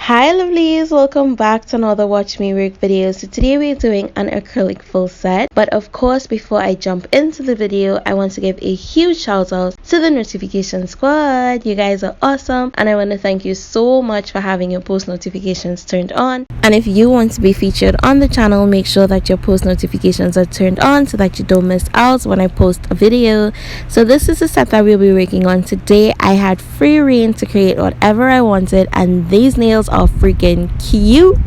Hi lovelies, welcome back to another Watch Me Work video. So today we're doing an acrylic full set, but of course before I jump into the video I want to give a huge shout out to the notification squad. You guys are awesome and I want to thank you so much for having your post notifications turned on. And if you want to be featured on the channel, make sure that your post notifications are turned on so that you don't miss out when I post a video. So this is the set that we'll be working on today. I had free reign to create whatever I wanted and these nails are freaking cute.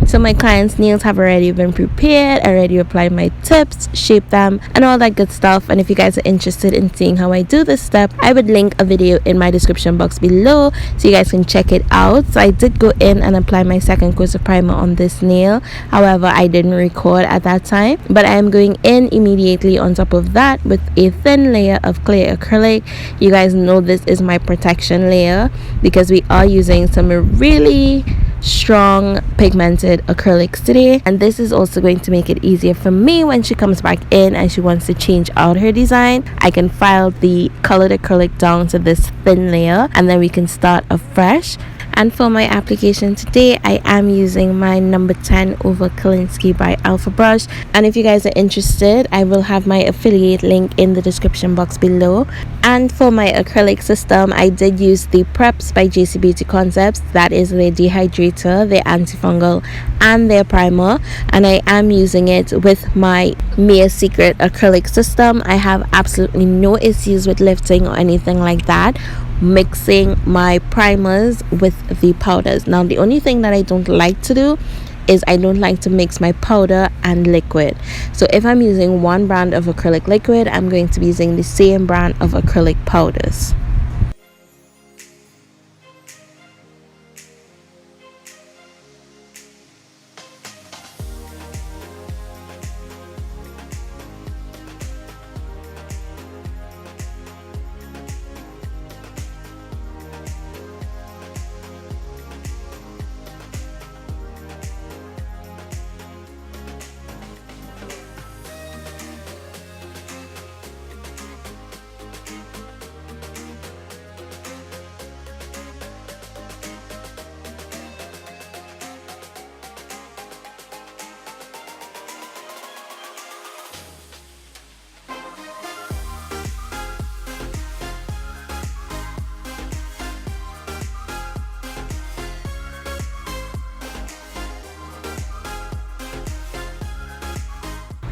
So my clients' nails have already been prepared. I already applied my tips, shaped them and all that good stuff. And if you guys are interested in seeing how I do this step, I would link a video in my description box below so you guys can check it out. So I did go in and apply my second coat of primer on this nail. However, I didn't record at that time, but I am going in immediately on top of that with a thin layer of clear acrylic. You guys know this is my protection layer because we are using some really strong pigmented acrylics today, and this is also going to make it easier for me when she comes back in and she wants to change out her design. I can file the colored acrylic down to this thin layer and then we can start afresh. And for my application today, I am using my number 10 over Kolinsky by Alpha Brush. And if you guys are interested, I will have my affiliate link in the description box below. And for my acrylic system, I did use the Preps by JC Beauty Concepts. That is their dehydrator, their antifungal, and their primer. And I am using it with my Mia Secret acrylic system. I have absolutely no issues with lifting or anything like that. Mixing my primers with the powders. Now the only thing that I don't like to do is I don't like to mix my powder and liquid. So if I'm using one brand of acrylic liquid, I'm going to be using the same brand of acrylic powders.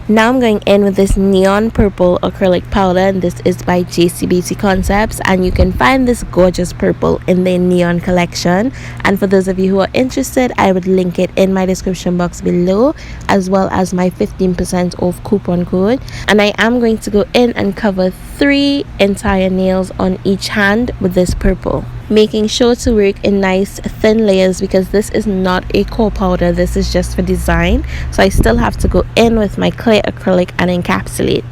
Now I'm going in with this neon purple acrylic powder, and this is by JC Beauty Concepts, and you can find this gorgeous purple in their neon collection. And for those of you who are interested, I would link it in my description box below, as well as my 15% off coupon code. And I am going to go in and cover 3 entire nails on each hand with this purple, making sure to work in nice thin layers because this is not a core powder, this is just for design. So I still have to go in with my clear acrylic and encapsulate.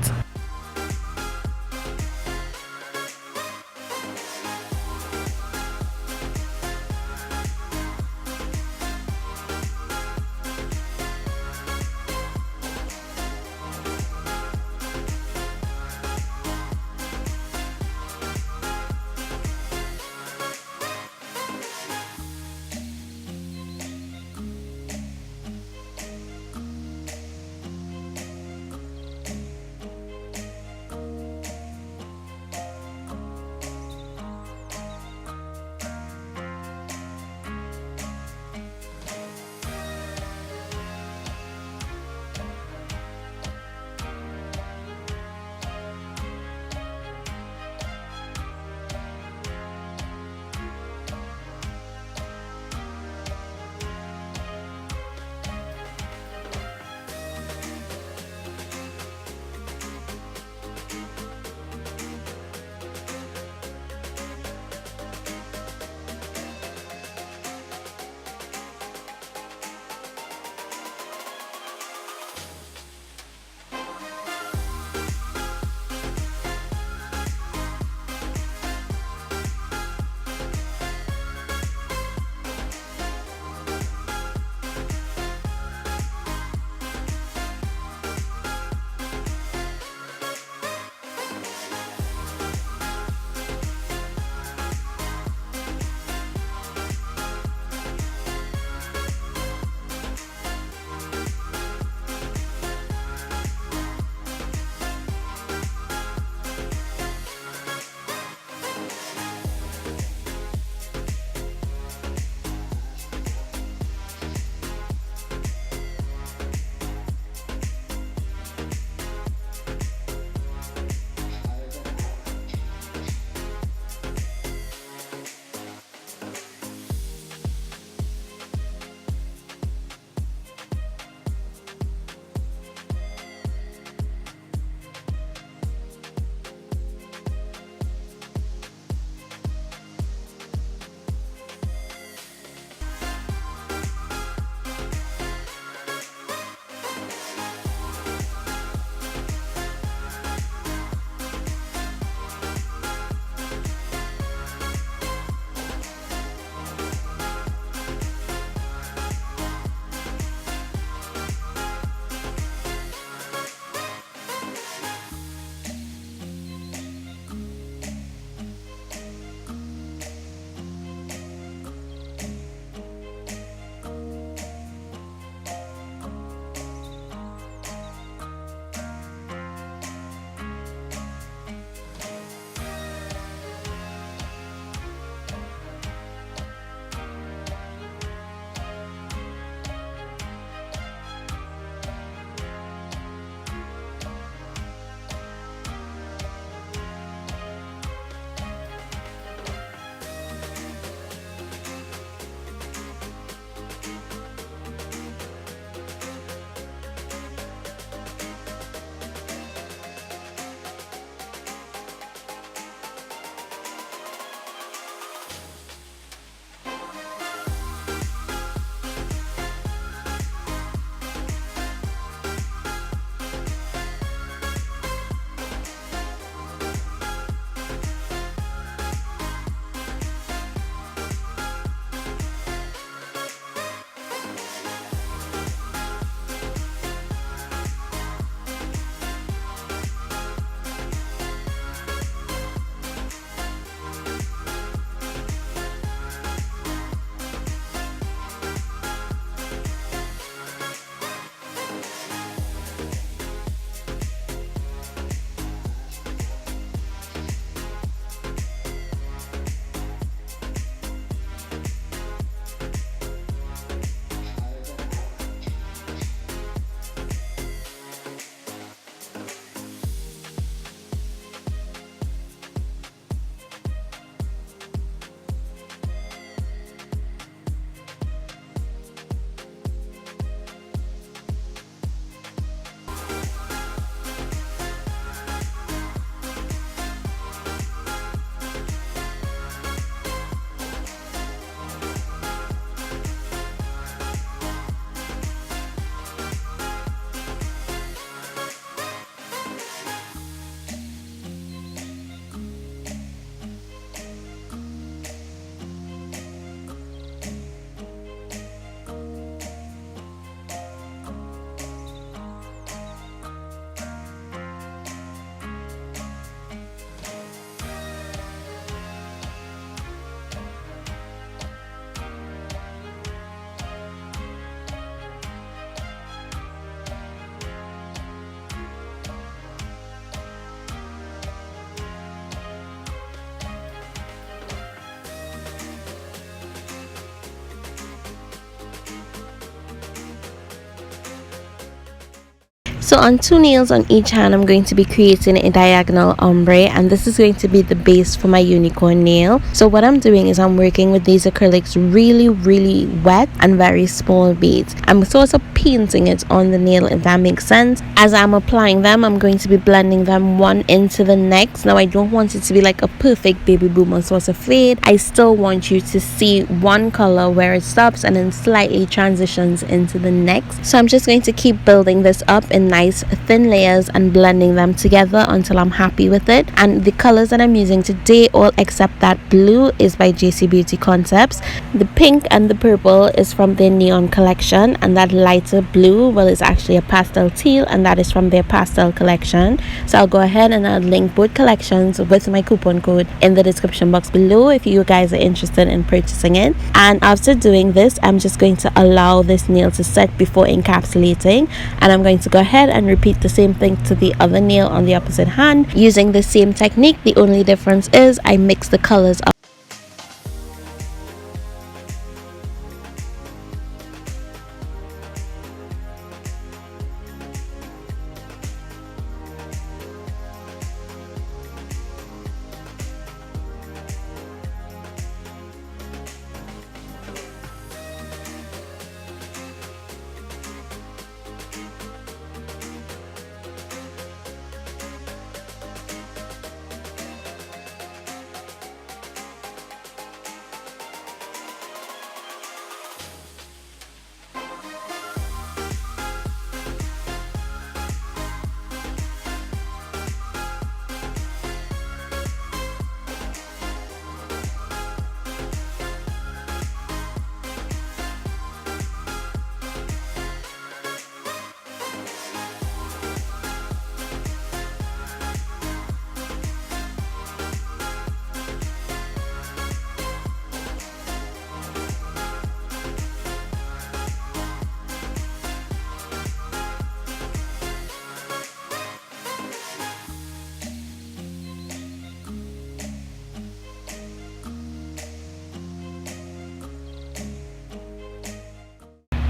So on 2 nails on each hand, I'm going to be creating a diagonal ombre, and this is going to be the base for my unicorn nail. So what I'm doing is I'm working with these acrylics really wet and very small beads. I'm sort of painting it on the nail, if that makes sense. As I'm applying them, I'm going to be blending them one into the next. Now I don't want it to be like a perfect baby boomer sort of fade. I still want you to see one color where it stops and then slightly transitions into the next. So I'm just going to keep building this up in nice thin layers and blending them together until I'm happy with it. And the colors that I'm using today, all except that blue, is by JC Beauty Concepts. The pink and the purple is from their neon collection, and that lighter blue, well, is actually a pastel teal, and that is from their pastel collection. So I'll go ahead and I'll link both collections with my coupon code in the description box below if you guys are interested in purchasing it. And after doing this, I'm just going to allow this nail to set before encapsulating, and I'm going to go ahead and repeat the same thing to the other nail on the opposite hand using the same technique. The only difference is I mix the colors up.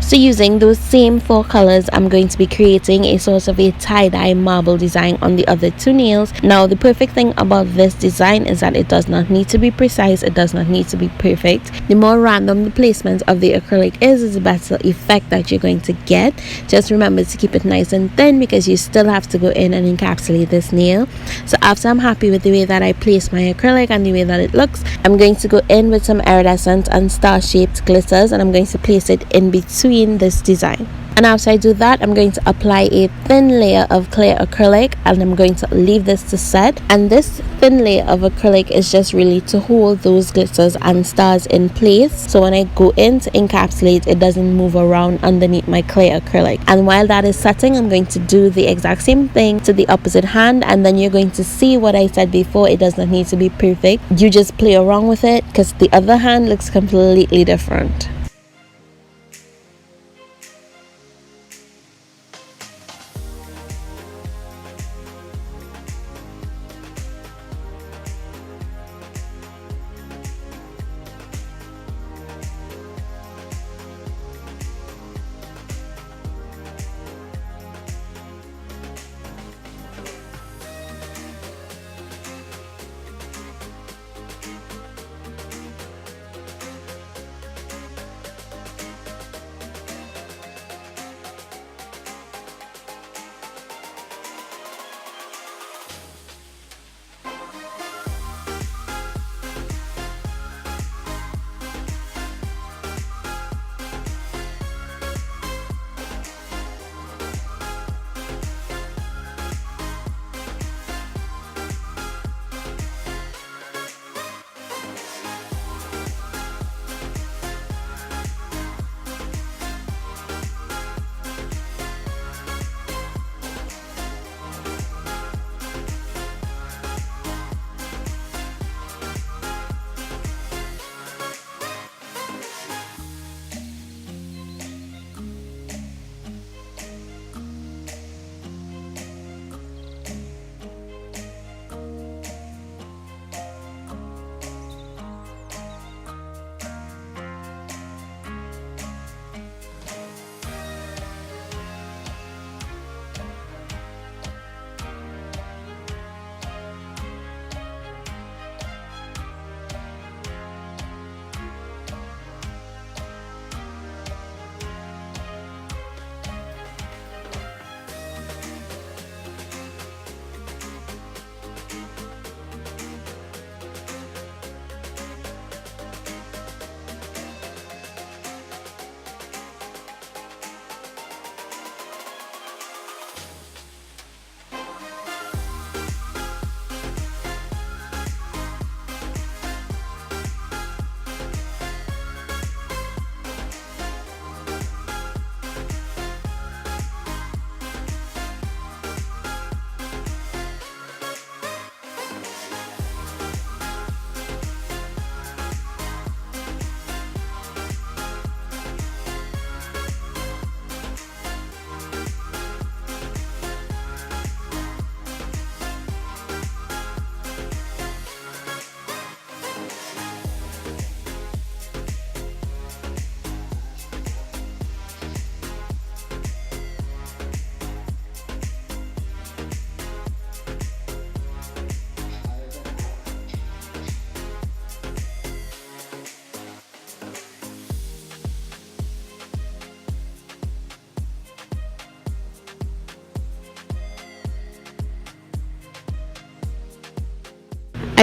So using those same 4 colors, I'm going to be creating a sort of a tie-dye marble design on the other 2 nails. Now the perfect thing about this design is that it does not need to be precise, it does not need to be perfect. The more random the placement of the acrylic is the better effect that you're going to get. Just remember to keep it nice and thin because you still have to go in and encapsulate this nail. So after I'm happy with the way that I place my acrylic and the way that it looks, I'm going to go in with some iridescent and star-shaped glitters, and I'm going to place it in between this design. And after I do that, I'm going to apply a thin layer of clear acrylic, and I'm going to leave this to set. And this thin layer of acrylic is just really to hold those glitters and stars in place, so when I go in to encapsulate, it doesn't move around underneath my clear acrylic. And while that is setting, I'm going to do the exact same thing to the opposite hand, and then you're going to see what I said before. It does not need to be perfect. You just play around with it because the other hand looks completely different.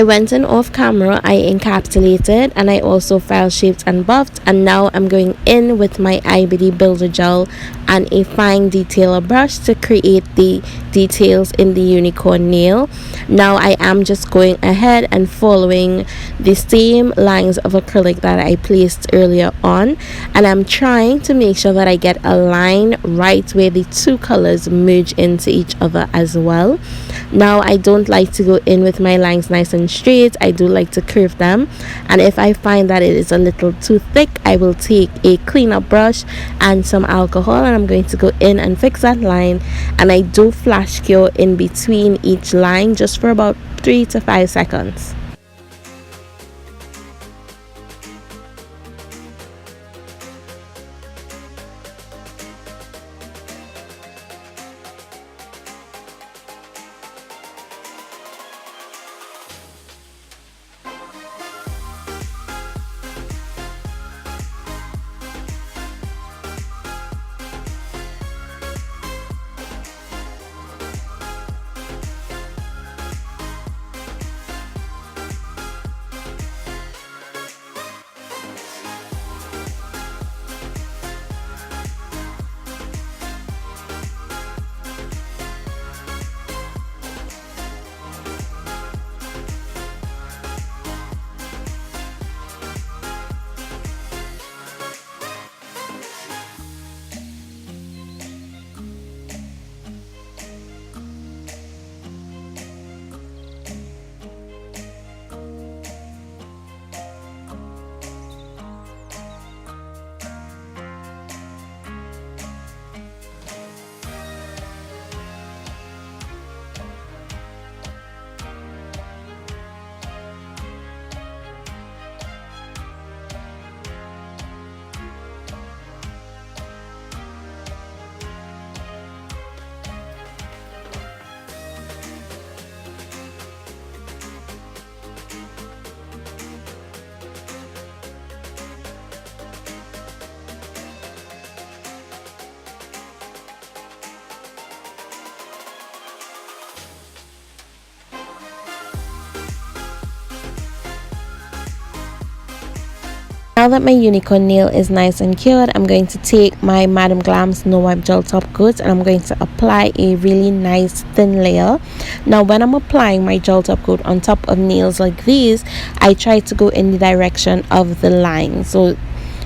I went in off camera, I encapsulated, and I also file shaped and buffed, and now I'm going in with my IBD builder gel and a fine detailer brush to create the details in the unicorn nail. Now I am just going ahead and following the same lines of acrylic that I placed earlier on, and I'm trying to make sure that I get a line right where the two colors merge into each other as well. Now I don't like to go in with my lines nice and straight. I do like to curve them, and if I find that it is a little too thick, I will take a cleanup brush and some alcohol, and I'm going to go in and fix that line. And I do flash cure in between each line just for about 3 to 5 seconds. Now that my unicorn nail is nice and cured, I'm going to take my Madam Glam Snow Wipe Gel Top Coat and I'm going to apply a really nice thin layer. Now when I'm applying my gel top coat on top of nails like these, I try to go in the direction of the line. So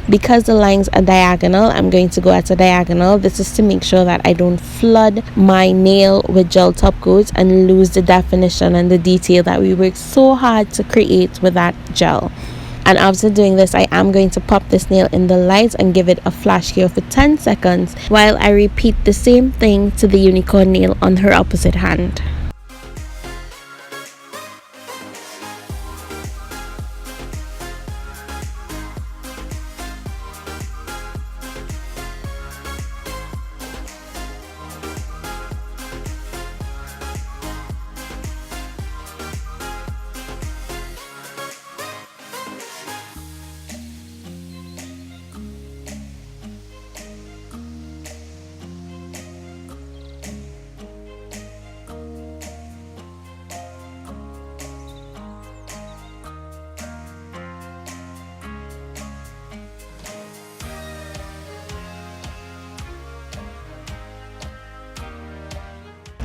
because the lines are diagonal, I'm going to go at a diagonal. This is to make sure that I don't flood my nail with gel top coat and lose the definition and the detail that we worked so hard to create with that gel. And after doing this, I am going to pop this nail in the light and give it a flash cure for 10 seconds while I repeat the same thing to the unicorn nail on her opposite hand.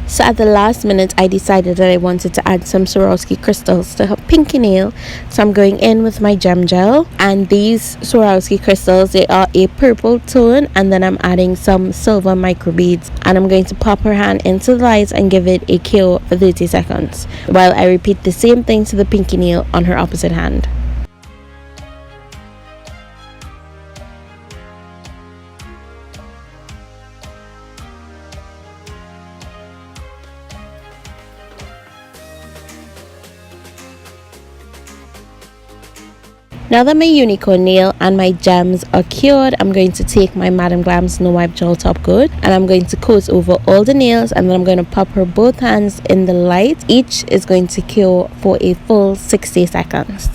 So at the last minute, I decided that I wanted to add some Swarovski crystals to her pinky nail. So I'm going in with my gem gel, and these Swarovski crystals, they are a purple tone, and then I'm adding some silver micro beads, and I'm going to pop her hand into the light and give it a cure for 30 seconds while I repeat the same thing to the pinky nail on her opposite hand. Now that my unicorn nail and my gems are cured, I'm going to take my Madam Glam Snow Wipe Gel Top Coat and I'm going to coat over all the nails, and then I'm going to pop her both hands in the light. Each is going to cure for a full 60 seconds.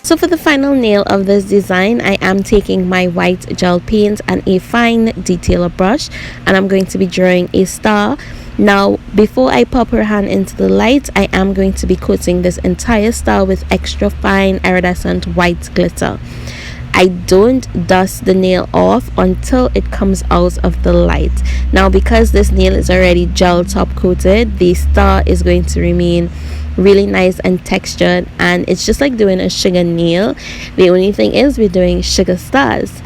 So for the final nail of this design, I am taking my white gel paint and a fine detailer brush, and I'm going to be drawing a star. Now, before I pop her hand into the light, I am going to be coating this entire star with extra fine iridescent white glitter. I don't dust the nail off until it comes out of the light. Now, because this nail is already gel top coated, the star is going to remain really nice and textured, and it's just like doing a sugar nail. The only thing is we're doing sugar stars.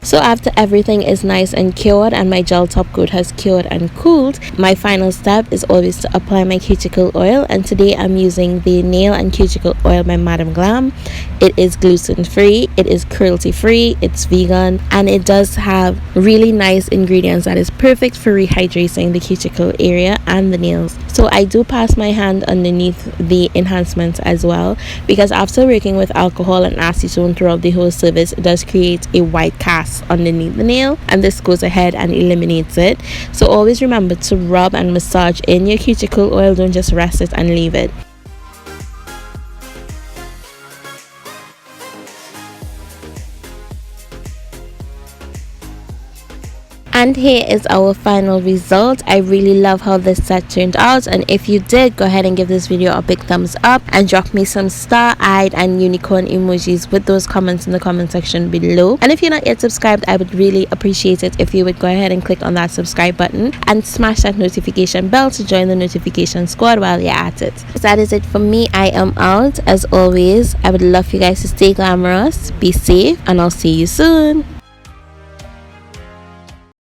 So after everything is nice and cured and my gel top coat has cured and cooled, my final step is always to apply my cuticle oil, and today I'm using the nail and cuticle oil by Madam Glam. It is gluten free, it is cruelty free, it's vegan, and it does have really nice ingredients that is perfect for rehydrating the cuticle area and the nails. So I do pass my hand underneath the enhancement as well, because after working with alcohol and acetone throughout the whole service, it does create a white cast underneath the nail, and this goes ahead and eliminates it. So always remember to rub and massage in your cuticle oil, don't just rest it and leave it. And here is our final result. I really love how this set turned out, and if you did, go ahead and give this video a big thumbs up and drop me some star-eyed and unicorn emojis with those comments in the comment section below. And if you're not yet subscribed, I would really appreciate it if you would go ahead and click on that subscribe button and smash that notification bell to join the notification squad while you're at it. So that is it for me. I am out. As always, I would love you guys to stay glamorous, be safe, and I'll see you soon.